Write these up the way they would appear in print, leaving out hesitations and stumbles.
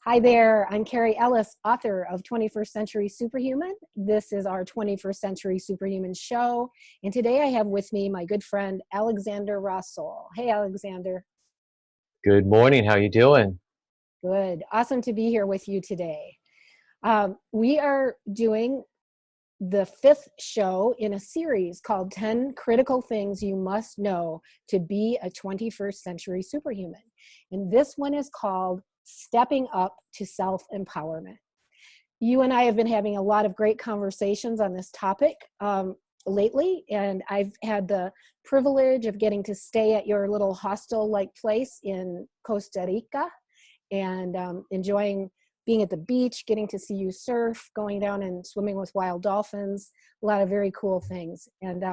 Hi there, I'm Cary Ellis, author of 21st Century Superhuman. This is our 21st Century Superhuman show. And today I have with me my good friend, Alexander Rasol. Hey, Alexander. Good morning, how you doing? Good, awesome to be here with you today. We are doing the 5th show in a series called 10 Critical Things You Must Know to Be a 21st Century Superhuman. And this one is called Stepping Up to Self-Empowerment. You and I have been having a lot of great conversations on this topic lately, and I've had the privilege of getting to stay at your little hostel-like place in Costa Rica and enjoying being at the beach, getting to see you surf, going down and swimming with wild dolphins, a lot of very cool things. And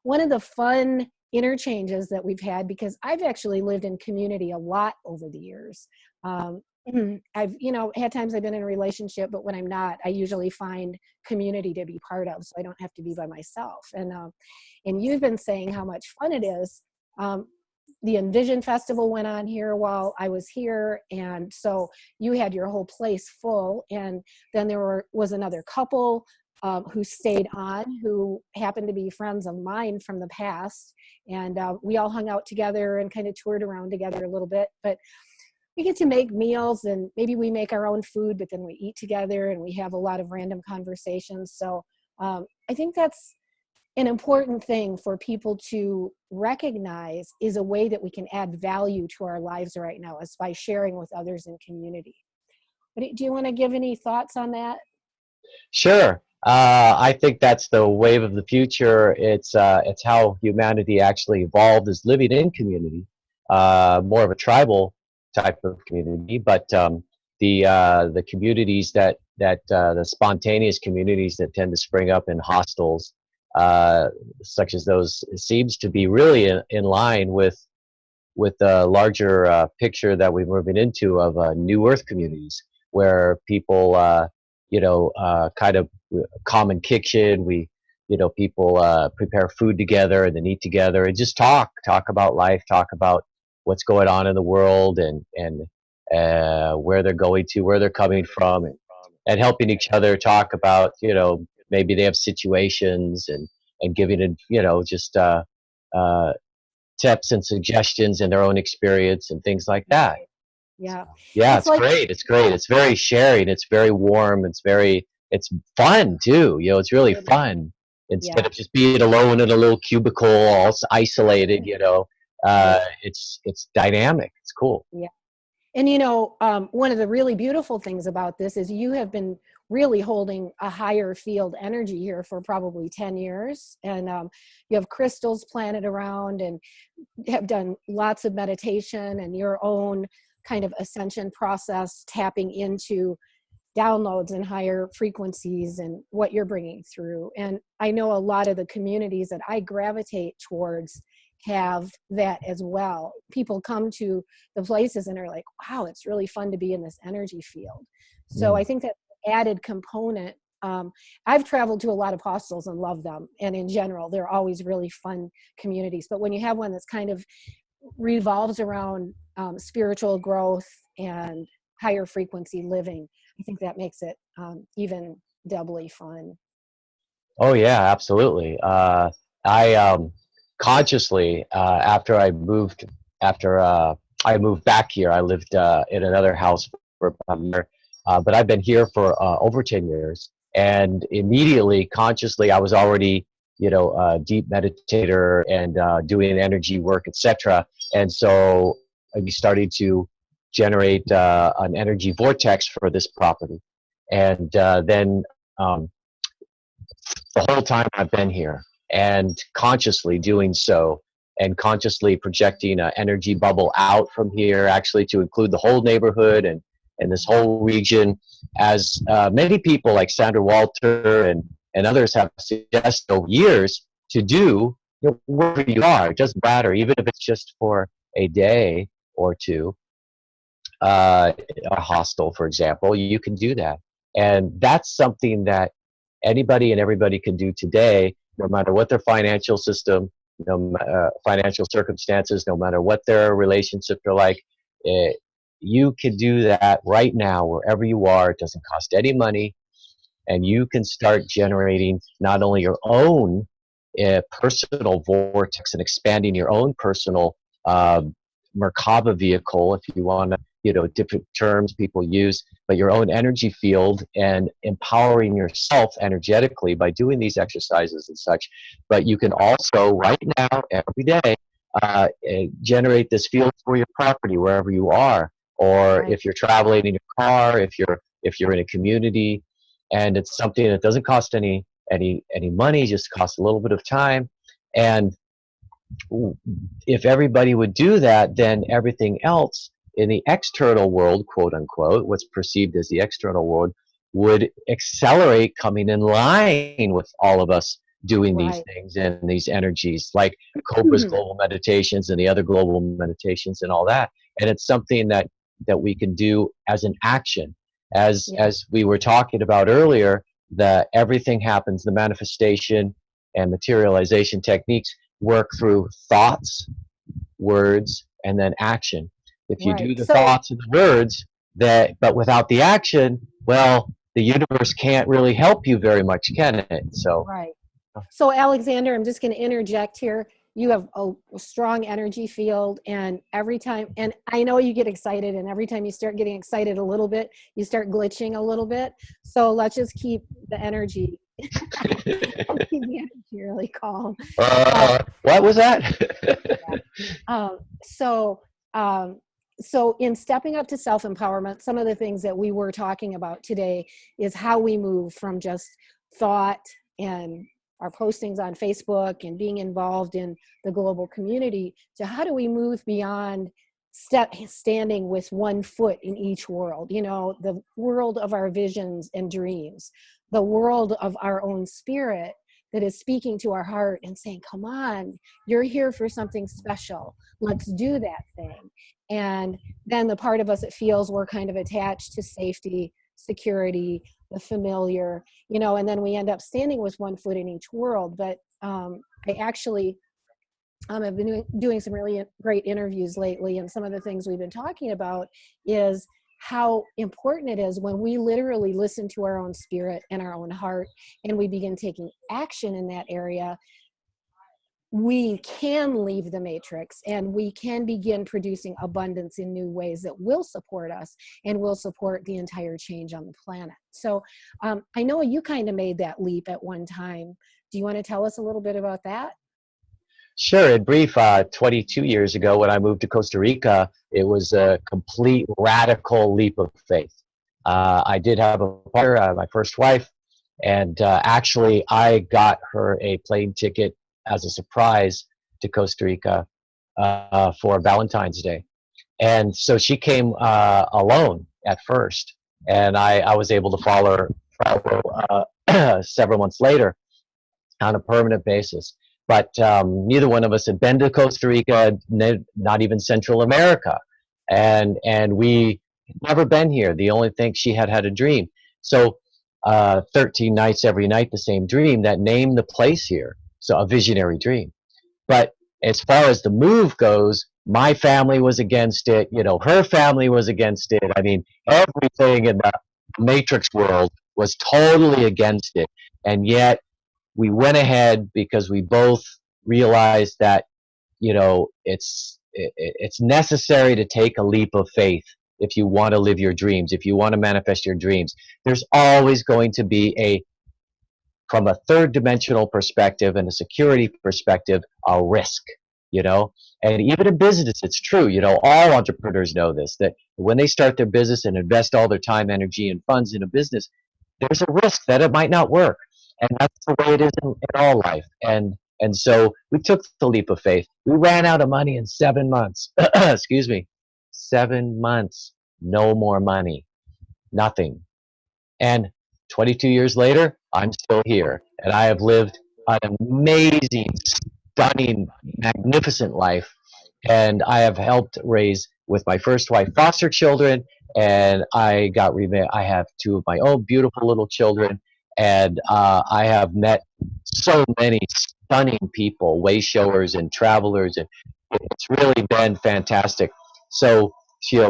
one of the fun interchanges that we've had, because I've actually lived in community a lot over the years. I've, had times I've been in a relationship, but when I'm not, I usually find community to be part of, so I don't have to be by myself. And you've been saying how much fun it is. The Envision Festival went on here while I was here, and so you had your whole place full. And then there was another couple who stayed on, who happened to be friends of mine from the past, and we all hung out together and kind of toured around together a little bit. But we get to make meals, and maybe we make our own food, but then we eat together and we have a lot of random conversations. So I think that's an important thing for people to recognize, is a way that we can add value to our lives right now, is by sharing with others in community. But do you want to give any thoughts on that? Sure. I think that's the wave of the future. It's how humanity actually evolved, is living in community, more of a tribal type of community. But the communities the spontaneous communities that tend to spring up in hostels, such as those, seems to be really in line with the larger picture that we're moving into of New Earth communities, where people, kind of common kitchen. People prepare food together and then eat together and just talk about life, talk about what's going on in the world, and where they're going to, where they're coming from, and helping each other talk about, maybe they have situations, and giving it, just tips and suggestions and their own experience and things like that. Yeah. Yeah, it's great. It's great. It's very sharing. It's very warm. It's fun too. It's really fun, instead of just being alone in a little cubicle, all isolated. It's dynamic. It's cool. Yeah. And one of the really beautiful things about this is you have been really holding a higher field energy here for probably 10 years. And you have crystals planted around, and have done lots of meditation and your own kind of ascension process, tapping into downloads and higher frequencies and what you're bringing through. And I know a lot of the communities that I gravitate towards have that as well. People come to the places and are like, wow, it's really fun to be in this energy field. So I think that added component, I've traveled to a lot of hostels and love them, and in general they're always really fun communities. But when you have one that's kind of revolves around spiritual growth and higher frequency living, I think that makes it even doubly fun. Oh yeah, absolutely. I consciously, after I moved back here, I lived in another house for about a year, but I've been here for over 10 years, and immediately, consciously, I was already, a deep meditator and doing energy work, etc. And so we started to generate an energy vortex for this property, and then the whole time I've been here, and consciously doing so, and consciously projecting an energy bubble out from here, actually to include the whole neighborhood and this whole region, as many people like Sandra Walter and others have suggested over years to do, wherever you are. It doesn't matter, even if it's just for a day or two, a hostel, for example, you can do that. And that's something that anybody and everybody can do today, no matter what their financial system, financial circumstances, no matter what their relationships are like. you can do that right now wherever you are. It doesn't cost any money, and you can start generating not only your own personal vortex and expanding your own personal Merkaba vehicle, if you want to, different terms people use, but your own energy field, and empowering yourself energetically by doing these exercises and such. But you can also, right now, every day, generate this field for your property wherever you are, or Right. if you're traveling in your car, if you're in a community, and it's something that doesn't cost any money, just costs a little bit of time. And if everybody would do that, then everything else in the external world, quote unquote, what's perceived as the external world, would accelerate coming in line with all of us doing these Right. things and these energies, like Cobra's global meditations and the other global meditations and all that. And it's something that we can do as an action. Yeah. As we were talking about earlier, that everything happens, the manifestation and materialization techniques work through thoughts, words, and then action. If you Right. do the So, thoughts and the words, but without the action, well, the universe can't really help you very much, can it? So, right. So, Alexander, I'm just going to interject here. You have a strong energy field, and every time, and I know you get excited, and every time you start getting excited a little bit, you start glitching a little bit. So let's just keep the energy, keep the energy really calm. what was that? Yeah. Um, so, um, so in stepping up to self-empowerment, some of the things that we were talking about today is how we move from just thought and our postings on Facebook and being involved in the global community to how do we move beyond standing with one foot in each world, the world of our visions and dreams, the world of our own spirit that is speaking to our heart and saying, come on, you're here for something special. Let's do that thing. And then the part of us that feels we're kind of attached to safety, security, the familiar, and then we end up standing with one foot in each world. But I actually I've been doing some really great interviews lately, and some of the things we've been talking about is how important it is when we literally listen to our own spirit and our own heart, and we begin taking action in that area. We can leave the matrix and we can begin producing abundance in new ways that will support us and will support the entire change on the planet. So I know you kind of made that leap at one time. Do you want to tell us a little bit about that? Sure. In brief, 22 years ago when I moved to Costa Rica, it was a complete radical leap of faith. I did have a partner, my first wife, and actually I got her a plane ticket as a surprise to Costa Rica for Valentine's Day. And so she came alone at first, and I was able to follow several months later on a permanent basis. But neither one of us had been to Costa Rica, not even Central America, and we had never been here. The only thing, she had had a dream. So 13 nights, every night the same dream, that named the place here. So a visionary dream. But as far as the move goes, my family was against it. Her family was against it. I mean, everything in the matrix world was totally against it. And yet we went ahead because we both realized that it's necessary to take a leap of faith if you want to live your dreams, if you want to manifest your dreams. There's always going to be from a third dimensional perspective and a security perspective, a risk, and even in business, it's true. All entrepreneurs know this, that when they start their business and invest all their time, energy, and funds in a business, there's a risk that it might not work. And that's the way it is in all life. And so we took the leap of faith. We ran out of money in 7 months. Excuse me. 7 months. No more money. Nothing. And 22 years later, I'm still here. And I have lived an amazing, stunning, magnificent life. And I have helped raise, with my first wife, foster children. And I have two of my own beautiful little children. And I have met so many stunning people, way showers and travelers. And it's really been fantastic. So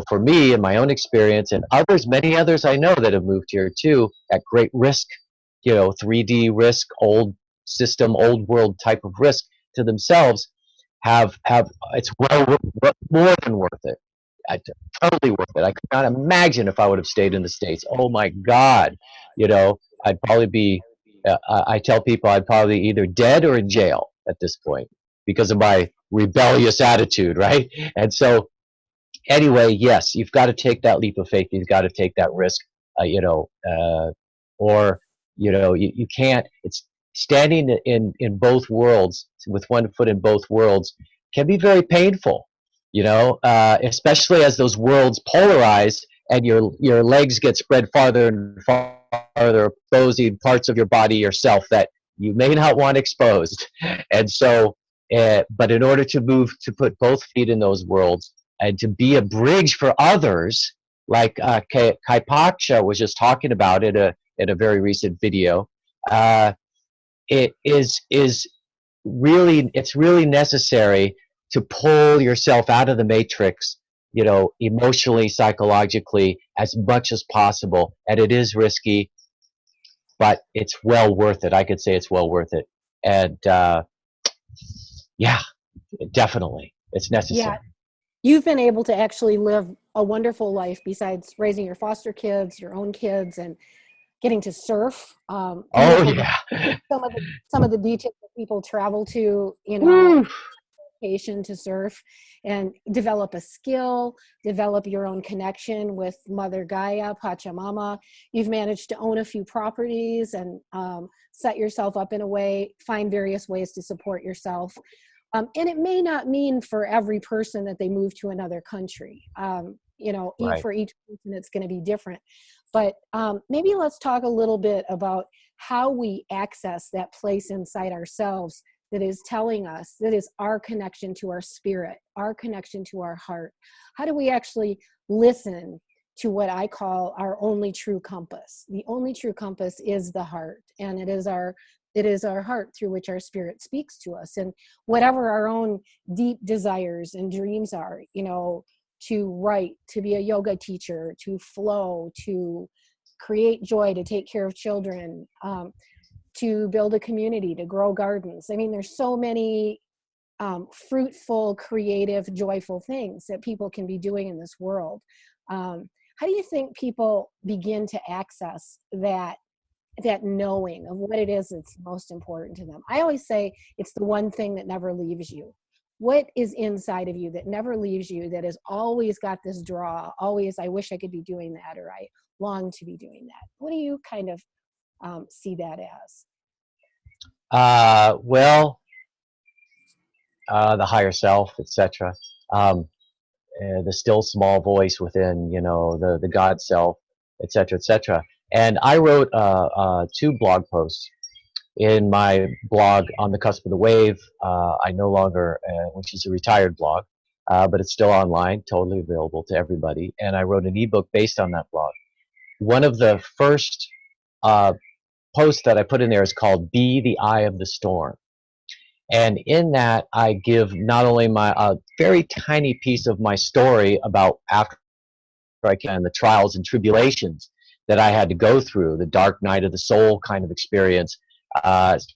for me and my own experience and others, many others I know that have moved here too at great risk, 3D risk, old system, old world type of risk to themselves, have it's more than worth it. I, totally worth it. I could not imagine if I would have stayed in the States. Oh my God, I'd probably be. I tell people I'd probably either dead or in jail at this point because of my rebellious attitude, right? And so, anyway, yes, you've got to take that leap of faith. You've got to take that risk, or you can't. It's standing in both worlds with one foot in both worlds can be very painful. Especially as those worlds polarize and your legs get spread farther and farther, exposing parts of your body yourself that you may not want exposed. And so, but in order to put both feet in those worlds and to be a bridge for others, like Kai Paksha was just talking about in a very recent video, it is really, it's really necessary to pull yourself out of the matrix, emotionally, psychologically, as much as possible. And it is risky, but it's well worth it. I could say it's well worth it. And yeah, definitely, it's necessary. Yeah, you've been able to actually live a wonderful life besides raising your foster kids, your own kids, and getting to surf. Oh Beautiful. yeah. Some of the beaches that people travel to, Woo. vacation to surf and develop a skill, develop your own connection with Mother Gaia, Pachamama. You've managed to own a few properties and set yourself up in a way, find various ways to support yourself. And it may not mean for every person that they move to another country. Right. For each person, it's going to be different. But maybe let's talk a little bit about how we access that place inside ourselves that is telling us, that is our connection to our spirit, our connection to our heart. How do we actually listen to what I call our only true compass? The only true compass is the heart, and it is our heart through which our spirit speaks to us. And whatever our own deep desires and dreams are, to write, to be a yoga teacher, to flow, to create joy, to take care of children, to build a community, to grow gardens. I mean, there's so many fruitful, creative, joyful things that people can be doing in this world. How do you think people begin to access that knowing of what it is that's most important to them? I always say it's the one thing that never leaves you. What is inside of you that never leaves you, that has always got this draw, always, I wish I could be doing that, or I long to be doing that? What do you kind of see that as? Well, the higher self, etc. The still small voice within, the God self, etc., etc. And I wrote 2 blog posts in my blog On the Cusp of the Wave. I no longer, which is a retired blog, but it's still online, totally available to everybody. And I wrote an ebook based on that blog. One of the first posts that I put in there is called Be the Eye of the Storm. And in that, I give not only my very tiny piece of my story about after I can, the trials and tribulations that I had to go through, the dark night of the soul kind of experience,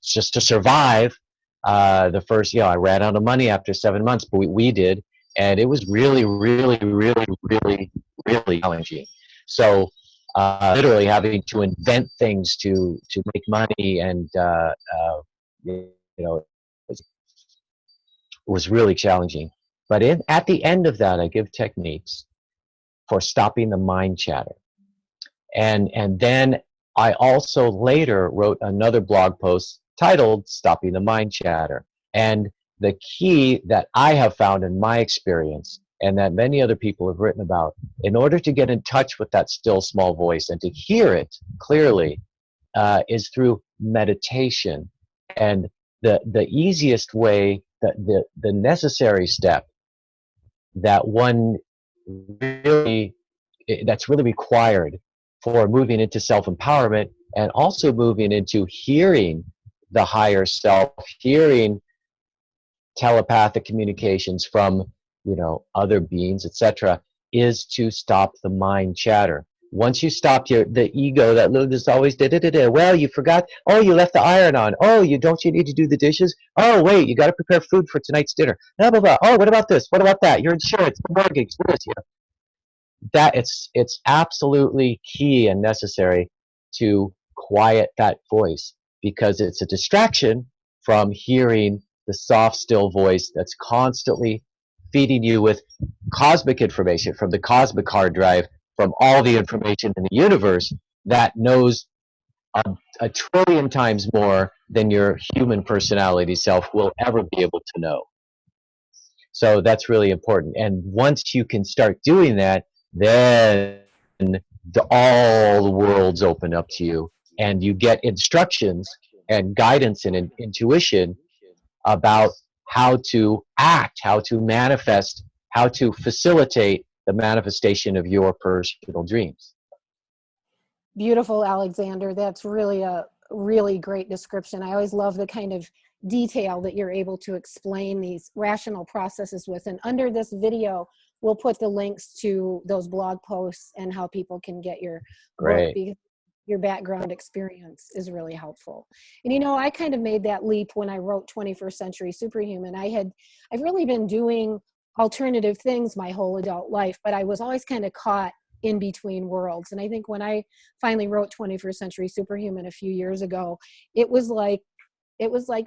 just to survive. The first, I ran out of money after 7 months, but we did, and it was really, really, really, really, really challenging. So, literally having to invent things to make money, and was really challenging. But at the end of that, I give techniques for stopping the mind chatter. And then I also later wrote another blog post titled Stopping the Mind Chatter. And the key that I have found in my experience, and that many other people have written about, in order to get in touch with that still small voice and to hear it clearly, is through meditation. And the easiest way, the necessary step that one really, that's really required for moving into self-empowerment and also moving into hearing the higher self, hearing telepathic communications from other beings, etc., is to stop the mind chatter. Once you stop the ego that just always well, you forgot, oh, you left the iron on, oh, you need to do the dishes, oh, wait, you got to prepare food for tonight's dinner, blah blah blah, oh, what about this, what about that, your insurance, the mortgage, this, that it's absolutely key and necessary to quiet that voice, because it's a distraction from hearing the soft, still voice that's constantly feeding you with cosmic information from the cosmic hard drive, from all the information in the universe that knows a trillion times more than your human personality self will ever be able to know. So that's really important. And once you can start doing that, then all the worlds open up to you, and you get instructions and guidance and intuition about how to act, how to manifest, how to facilitate the manifestation of your personal dreams. Beautiful, Alexander. That's really a really great description. I always love the kind of detail that you're able to explain these rational processes with. And under this video, we'll put the links to those blog posts and how people can get your book, because your background experience is really helpful. And you know, I kind of made that leap when I wrote 21st Century Superhuman. I've really been doing alternative things my whole adult life, but I was always kind of caught in between worlds. And I think when I finally wrote 21st Century Superhuman a few years ago, it was like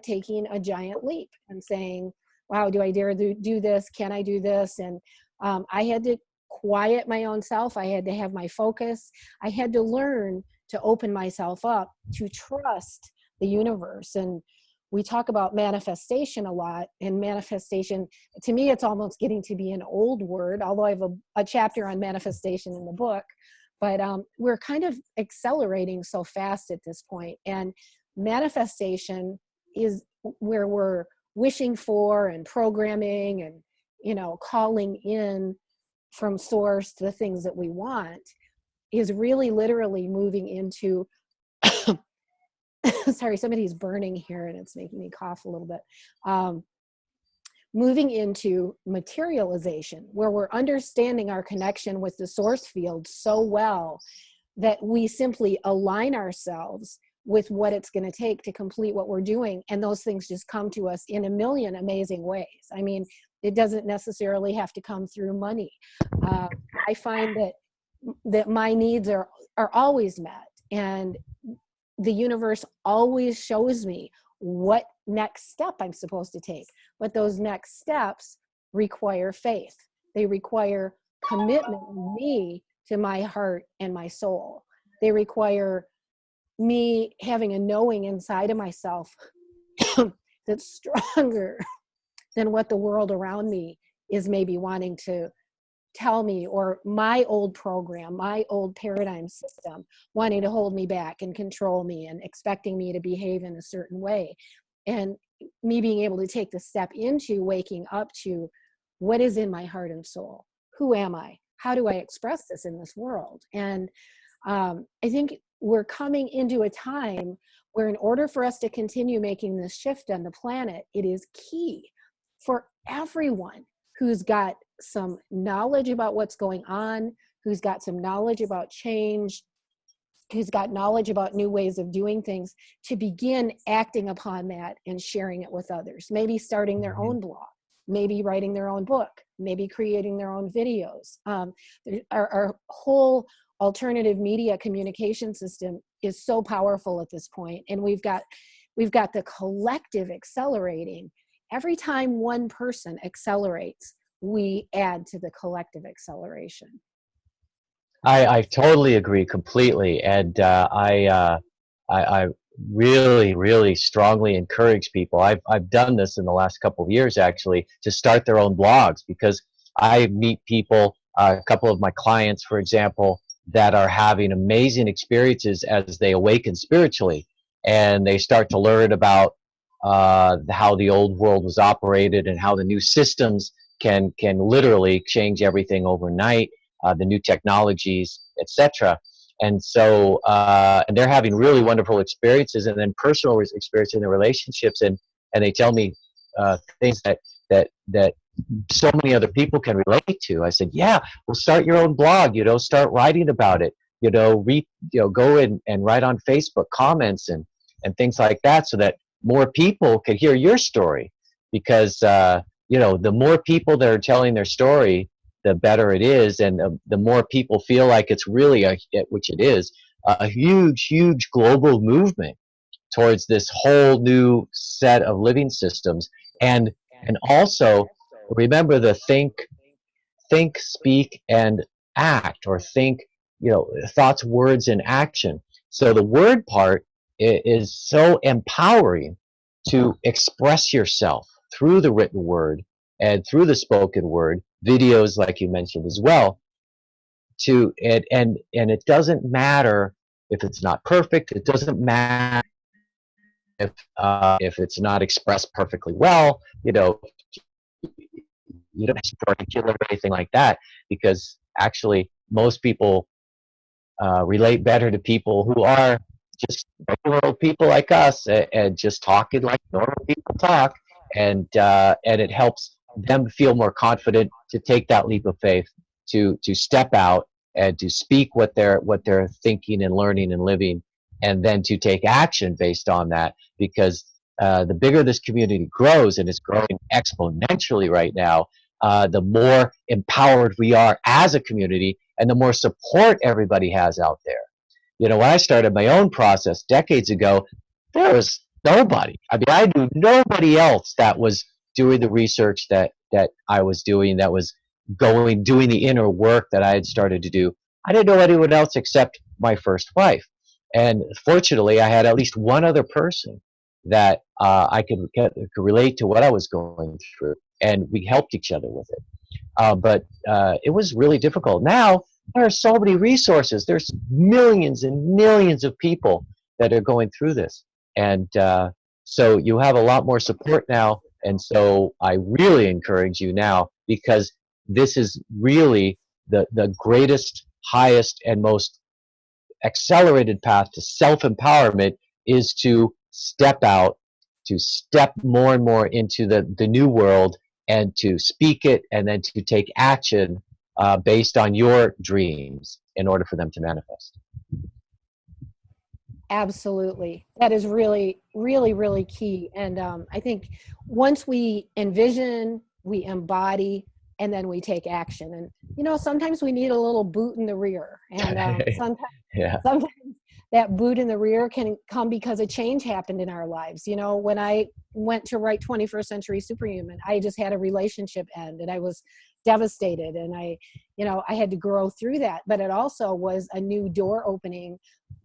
taking a giant leap and saying, wow, do I dare do this? Can I do this? And I had to quiet my own self. I had to have my focus. I had to learn to open myself up to trust the universe. And we talk about manifestation a lot, and manifestation, to me, it's almost getting to be an old word, although I have a chapter on manifestation in the book. But we're kind of accelerating so fast at this point. And manifestation is where we're wishing for and programming and, you know, calling in from source to the things that we want, is really literally moving into sorry, somebody's burning here and it's making me cough a little bit. Moving into materialization, where we're understanding our connection with the source field so well that we simply align ourselves with what it's going to take to complete what we're doing. And those things just come to us in a million amazing ways. I mean, it doesn't necessarily have to come through money. I find that my needs are always met, and the universe always shows me what next step I'm supposed to take. But those next steps require faith. They require commitment in me to my heart and my soul. They require me having a knowing inside of myself that's stronger than what the world around me is maybe wanting to tell me, or my old program, my old paradigm system wanting to hold me back and control me and expecting me to behave in a certain way. And me being able to take the step into waking up to what is in my heart and soul. Who am I? How do I express this in this world? And I think we're coming into a time where, in order for us to continue making this shift on the planet, it is key for everyone who's got some knowledge about what's going on, who's got some knowledge about change, who's got knowledge about new ways of doing things, to begin acting upon that and sharing it with others. Maybe starting their own blog, maybe writing their own book, maybe creating their own videos. Our whole alternative media communication system is so powerful at this point, and we've got the collective accelerating. Every time one person accelerates, we add to the collective acceleration. I totally agree completely, and I really strongly encourage people. I've done this in the last couple of years, actually, to start their own blogs, because I meet people, a couple of my clients, for example, that are having amazing experiences as they awaken spiritually, and they start to learn about how the old world was operated and how the new systems can literally change everything overnight, the new technologies, etc. And so and they're having really wonderful experiences, and then personal experience in their relationships, and they tell me things that so many other people can relate to. I said, yeah, well, start your own blog, start writing about it, go and write on Facebook comments and things like that, so that more people could hear your story. Because, the more people that are telling their story, the better it is. And the more people feel like it's really, which it is, a huge, huge global movement towards this whole new set of living systems. And also remember the think, speak, and act, or think, thoughts, words, and action. So the word part is so empowering to express yourself through the written word and through the spoken word, videos like you mentioned as well. To it, and it doesn't matter if it's not perfect. It doesn't matter if it's not expressed perfectly well. You don't have to articulate or anything like that, because actually most people relate better to people who are just regular old people like us, and just talking like normal people talk, and it helps them feel more confident to take that leap of faith, to step out and to speak what they're thinking and learning and living, and then to take action based on that. Because the bigger this community grows, and it's growing exponentially right now, the more empowered we are as a community, and the more support everybody has out there. When I started my own process decades ago, there was nobody. I mean, I knew nobody else that was doing the research that I was doing, that was doing the inner work that I had started to do. I didn't know anyone else except my first wife. And fortunately, I had at least one other person that I could relate to what I was going through, and we helped each other with it. But it was really difficult. Now there are so many resources. There's millions and millions of people that are going through this, and so you have a lot more support now. And so I really encourage you now, because this is really the greatest, highest, and most accelerated path to self-empowerment, is to step out, to step more and more into the new world, and to speak it, and then to take action based on your dreams in order for them to manifest. Absolutely. That is really, really, really key. And I think once we envision, we embody, and then we take action. And, sometimes we need a little boot in the rear. And sometimes, Yeah. sometimes that boot in the rear can come because a change happened in our lives. When I went to write 21st Century Superhuman, I just had a relationship end, and I was devastated. And I had to grow through that. But it also was a new door opening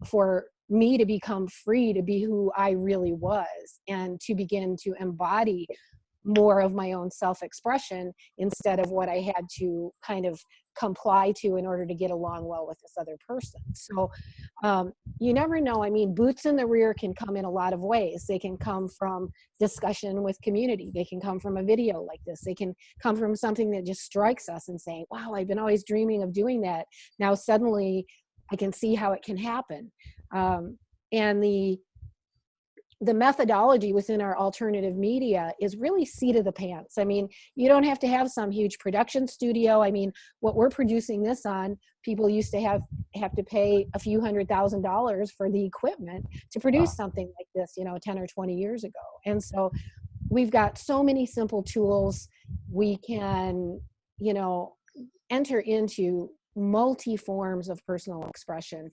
for me to become free to be who I really was, and to begin to embody more of my own self-expression, instead of what I had to kind of comply to in order to get along well with this other person. So you never know. I mean, boots in the rear can come in a lot of ways. They can come from discussion with community. They can come from a video like this. They can come from something that just strikes us and saying, wow, I've been always dreaming of doing that. Now suddenly I can see how it can happen. And the methodology within our alternative media is really seat of the pants. I mean, you don't have to have some huge production studio. I mean, what we're producing this on, people used to have to pay a few $100,000 for the equipment to produce something like this, 10 or 20 years ago. And so we've got so many simple tools. We can, enter into multi forms of personal expression.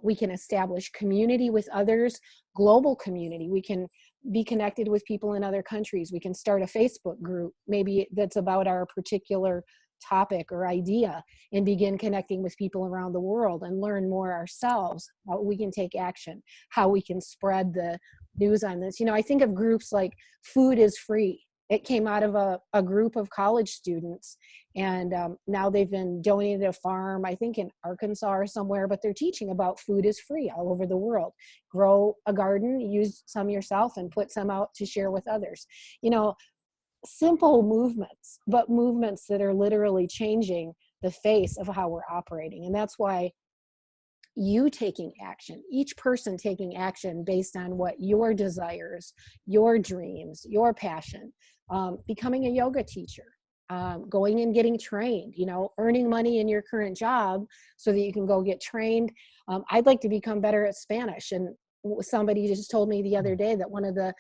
We can establish community with others, global community. We can be connected with people in other countries. We can start a Facebook group, maybe that's about our particular topic or idea, and begin connecting with people around the world and learn more ourselves, how we can take action, how we can spread the news on this. I think of groups like Food is Free. It came out of a group of college students, and now they've been donated a farm, I think in Arkansas or somewhere, but they're teaching about food is free all over the world. Grow a garden, use some yourself, and put some out to share with others. Simple movements, but movements that are literally changing the face of how we're operating. And that's why you taking action, each person taking action based on what your desires, your dreams, your passion, becoming a yoga teacher, going and getting trained, earning money in your current job so that you can go get trained. I'd like to become better at Spanish. And somebody just told me the other day that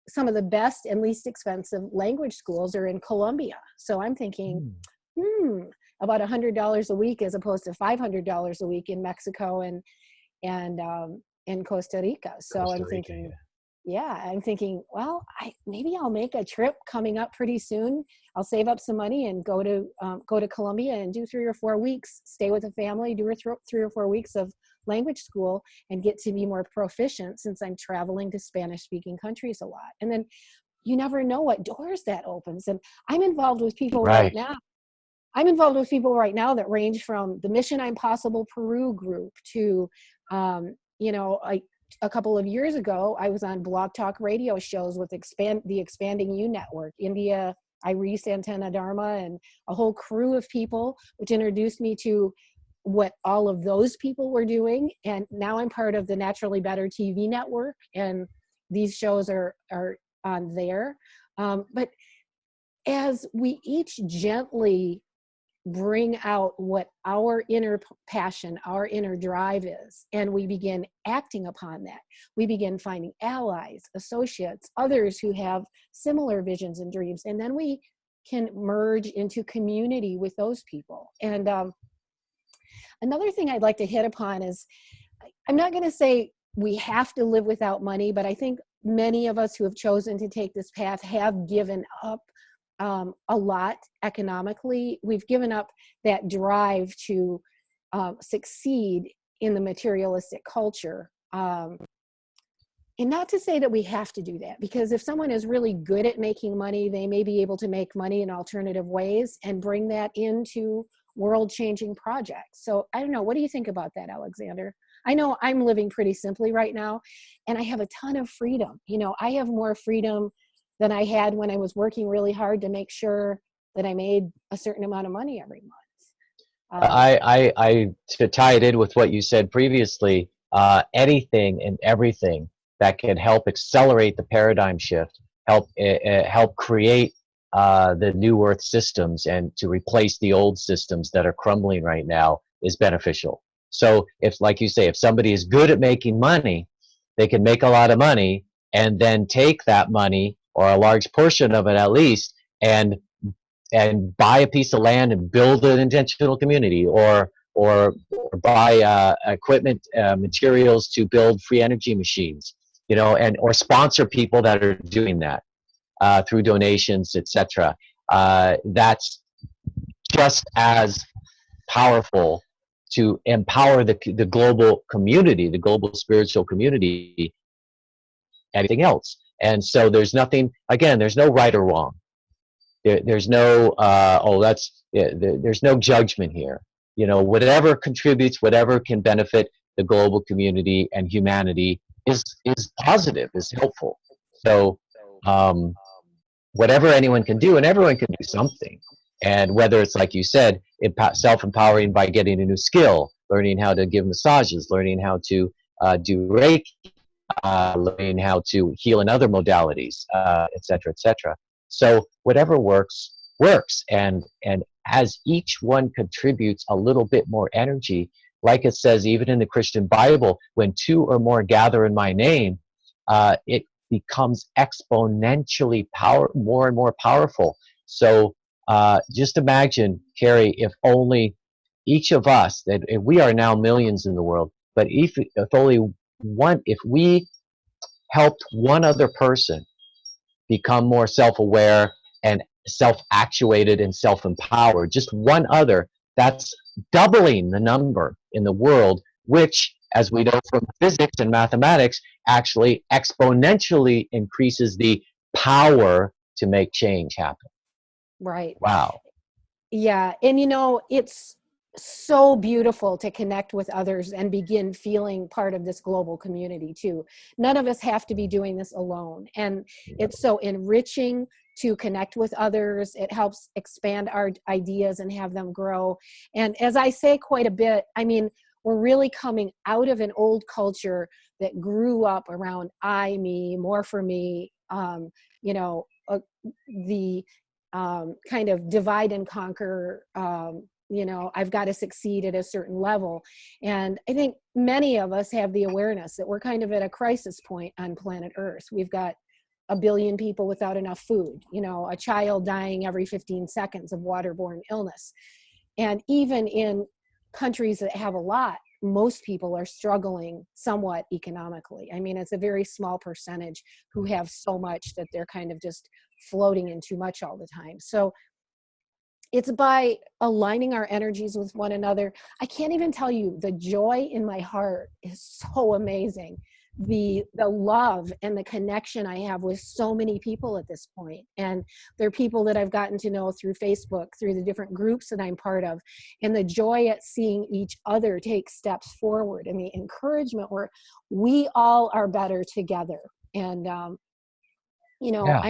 some of the best and least expensive language schools are in Colombia. So I'm thinking, about $100 a week as opposed to $500 a week in Mexico and in Costa Rica. So I'm thinking, well, maybe I'll make a trip coming up pretty soon. I'll save up some money and go to Colombia and do 3 or 4 weeks, stay with a family, do 3 or 4 weeks of language school and get to be more proficient since I'm traveling to Spanish speaking countries a lot. And then you never know what doors that opens. And I'm involved with people right now. I'm involved with people right now that range from the Mission Impossible Peru group to, a couple of years ago, I was on Blog Talk radio shows with the Expanding You Network, India, Iris Antenna Dharma, and a whole crew of people, which introduced me to what all of those people were doing. And now I'm part of the Naturally Better TV network, and these shows are on there. But as we each gently bring out what our inner passion, our inner drive is, and we begin acting upon that, we begin finding allies, associates, others who have similar visions and dreams, and then we can merge into community with those people. And another thing I'd like to hit upon is, I'm not going to say we have to live without money, but I think many of us who have chosen to take this path have given up a lot economically. We've given up that drive to succeed in the materialistic culture. And not to say that we have to do that, because if someone is really good at making money, they may be able to make money in alternative ways and bring that into world-changing projects. So I don't know, what do you think about that, Alexander? I know I'm living pretty simply right now, and I have a ton of freedom. I have more freedom than I had when I was working really hard to make sure that I made a certain amount of money every month. I to tie it in with what you said previously, anything and everything that can help accelerate the paradigm shift, help create the new Earth systems, and to replace the old systems that are crumbling right now is beneficial. So if, like you say, if somebody is good at making money, they can make a lot of money and then take that money, or a large portion of it at least, and buy a piece of land and build an intentional community, or buy equipment, materials to build free energy machines, or sponsor people that are doing that through donations, etc. That's just as powerful to empower the global community, the global spiritual community, anything else. And so there's nothing, again, there's no right or wrong. There's no, there's no judgment here. Whatever contributes, whatever can benefit the global community and humanity is positive, is helpful. So whatever anyone can do, and everyone can do something. And whether it's, like you said, self-empowering by getting a new skill, learning how to give massages, learning how to do Reiki, learning how to heal in other modalities, et cetera, et cetera. So whatever works, works. And as each one contributes a little bit more energy, like it says even in the Christian Bible, when 2 or more gather in my name, it becomes exponentially more and more powerful. So just imagine, Cary, if only each of us, that we are now millions in the world, but if we helped one other person become more self-aware and self-actuated and self-empowered, just one other, that's doubling the number in the world, which, as we know from physics and mathematics, actually exponentially increases the power to make change happen. Right. Wow. Yeah. And it's so beautiful to connect with others and begin feeling part of this global community too. None of us have to be doing this alone. And it's so enriching to connect with others. It helps expand our ideas and have them grow. And as I say quite a bit, we're really coming out of an old culture that grew up around I, me, more for me, the kind of divide and conquer. I've got to succeed at a certain level. And I think many of us have the awareness that we're kind of at a crisis point on planet Earth. We've got 1 billion people without enough food, a child dying every 15 seconds of waterborne illness. And even in countries that have a lot, most people are struggling somewhat economically. I mean, it's a very small percentage who have so much that they're kind of just floating in too much all the time. So it's by aligning our energies with one another. I can't even tell you, the joy in my heart is so amazing. The love and the connection I have with so many people at this point. And they're people that I've gotten to know through Facebook, through the different groups that I'm part of, and the joy at seeing each other take steps forward, and the encouragement where we all are better together. And, Yeah.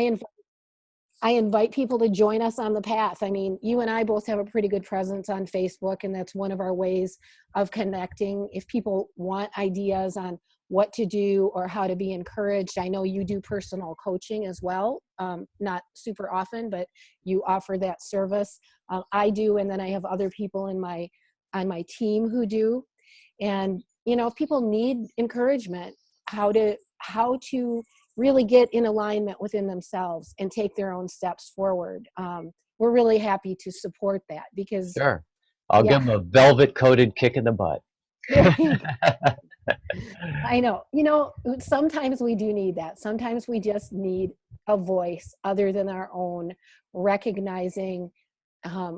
I invite people to join us on the path. I mean, you and I both have a pretty good presence on Facebook, and that's one of our ways of connecting. If people want ideas on what to do or how to be encouraged, I know you do personal coaching as well. Not super often, but you offer that service. I do, and then I have other people on my team who do. And if people need encouragement, how to really get in alignment within themselves and take their own steps forward, we're really happy to support that, because Sure. I'll give them a velvet coated kick in the butt. I know, sometimes we do need that. Sometimes we just need a voice other than our own, recognizing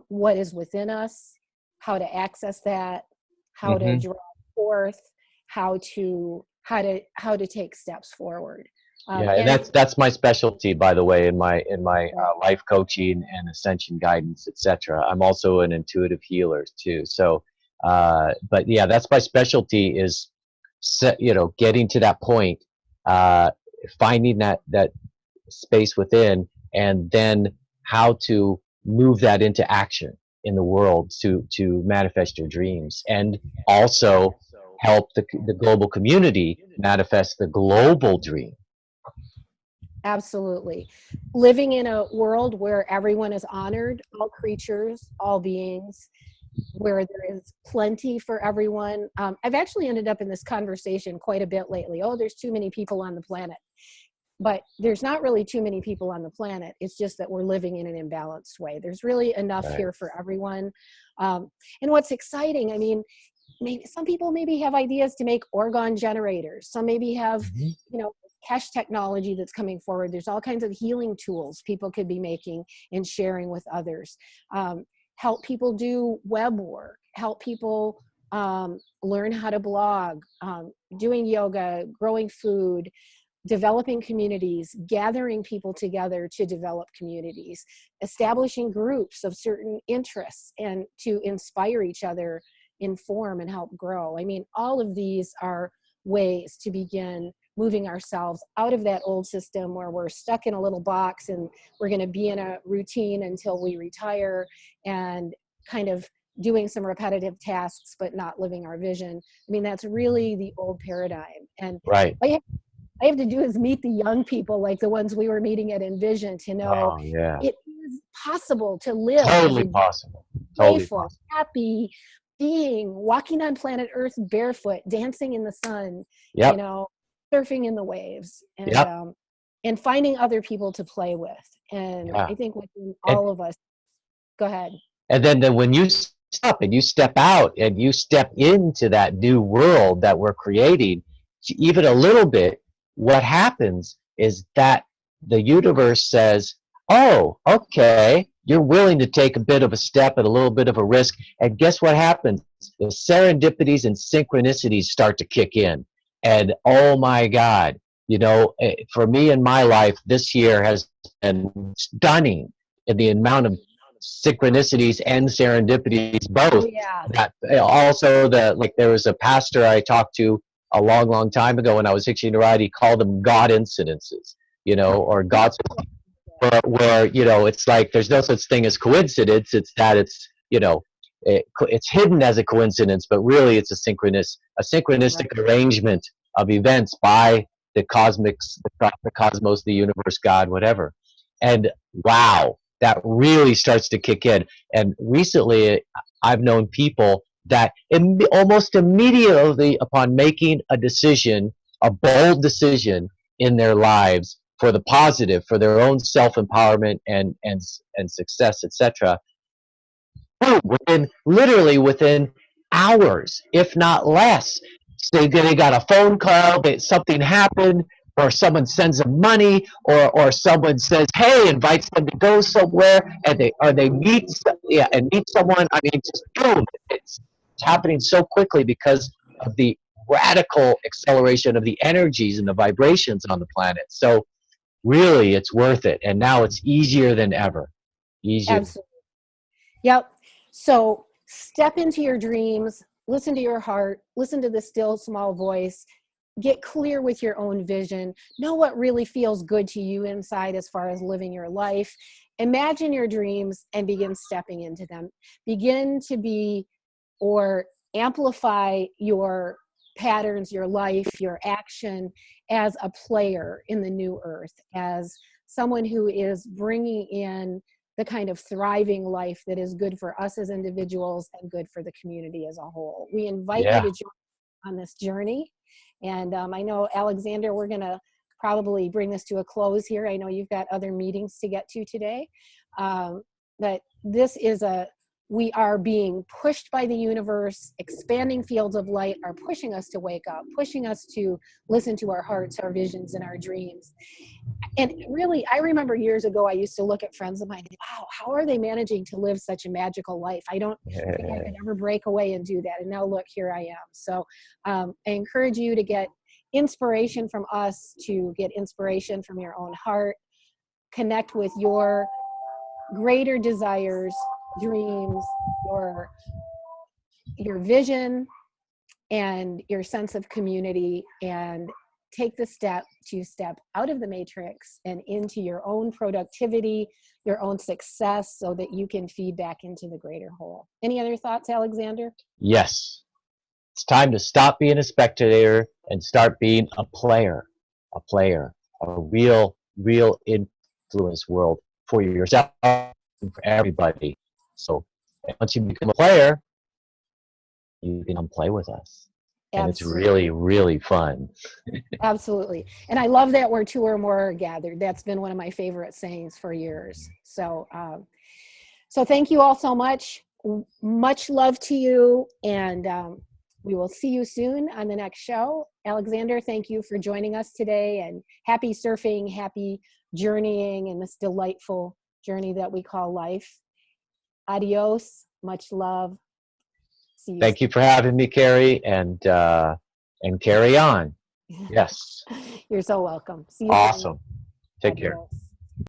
what is within us, how to access that, how to draw forth, how to take steps forward. And that's my specialty, by the way, in my life coaching and ascension guidance, etc. I'm also an intuitive healer too. So, but yeah, that's my specialty, is getting to that point, finding that space within, and then how to move that into action in the world to manifest your dreams, and also help the global community manifest the global dream. Absolutely. Living in a world where everyone is honored, all creatures, all beings, where there is plenty for everyone. I've actually ended up in this conversation quite a bit lately. Oh, there's too many people on the planet. But there's not really too many people on the planet. It's just that we're living in an imbalanced way. There's really enough here for everyone. And what's exciting, I mean, maybe some people maybe have ideas to make organ generators. Some maybe have, cash technology that's coming forward. There's all kinds of healing tools people could be making and sharing with others. Help people do web work, help people learn how to blog, doing yoga, growing food, developing communities, gathering people together to develop communities, establishing groups of certain interests and to inspire each other, inform, and help grow. I mean, all of these are ways to begin moving ourselves out of that old system where we're stuck in a little box and we're going to be in a routine until we retire, and kind of doing some repetitive tasks but not living our vision. I mean, that's really the old paradigm. And right. all I have to do is meet the young people like the ones we were meeting at Envision to know it is possible to live totally possible, playful, happy being, walking on planet Earth barefoot, dancing in the sun, surfing in the waves, and finding other people to play with. And I think within all of us, go ahead. And then when you stop and you step out and you step into that new world that we're creating, even a little bit, what happens is that the universe says, oh, okay, you're willing to take a bit of a step and a little bit of a risk. And guess what happens? The serendipities and synchronicities start to kick in. And oh my God, for me in my life, this year has been stunning in the amount of synchronicities and serendipities both. That also, there was a pastor I talked to a long time ago when I was hitching a ride. He called them God incidences, or God's, where it's like there's no such thing as coincidence. It's that it's it's hidden as a coincidence, but really it's a synchronistic arrangement of events by the cosmos, the universe, God, whatever. And wow, that really starts to kick in. And recently, I've known people that almost immediately upon making a decision, a bold decision in their lives for the positive, for their own self-empowerment and success, etc., literally within hours, if not less, they got a phone call that something happened, or someone sends them money, or someone says, "Hey," invites them to go somewhere, and they meet, yeah, and meet someone. I mean, just boom! It's happening so quickly because of the radical acceleration of the energies and the vibrations on the planet. So really, it's worth it, and now it's easier than ever. Easier. Absolutely. Yep. So step into your dreams, listen to your heart, listen to the still small voice, get clear with your own vision, know what really feels good to you inside as far as living your life. Imagine your dreams and begin stepping into them. Begin to be or amplify your patterns, your life, your action as a player in the new earth, as someone who is bringing in the kind of thriving life that is good for us as individuals and good for the community as a whole. We invite you to join on this journey. And I know, Alexander, we're going to probably bring this to a close here. I know you've got other meetings to get to today. But this is we are being pushed by the universe. Expanding fields of light are pushing us to wake up, pushing us to listen to our hearts, our visions, and our dreams. And really, I remember years ago, I used to look at friends of mine and think, wow, how are they managing to live such a magical life? I don't think I could ever break away and do that. And now look, here I am. So I encourage you to get inspiration from us, to get inspiration from your own heart, connect with your greater desires, dreams, your vision, and your sense of community, and take the step to step out of the matrix and into your own productivity, your own success, so that you can feed back into the greater whole. Any other thoughts, Alexander? Yes. It's time to stop being a spectator and start being a player, a real influence world for yourself and for everybody. So once you become a player, you can come play with us. And Absolutely. it's really, really fun. Absolutely. And I love that where two or more are gathered. That's been one of my favorite sayings for years. So, so thank you all so much. Much love to you. And we will see you soon on the next show. Alexander, thank you for joining us today, and happy surfing, happy journeying in this delightful journey that we call life. Adios. Much love. See you Thank you for having me, Cary, and carry on. Yes. You're so welcome. See you Awesome. soon. Take care. Adios.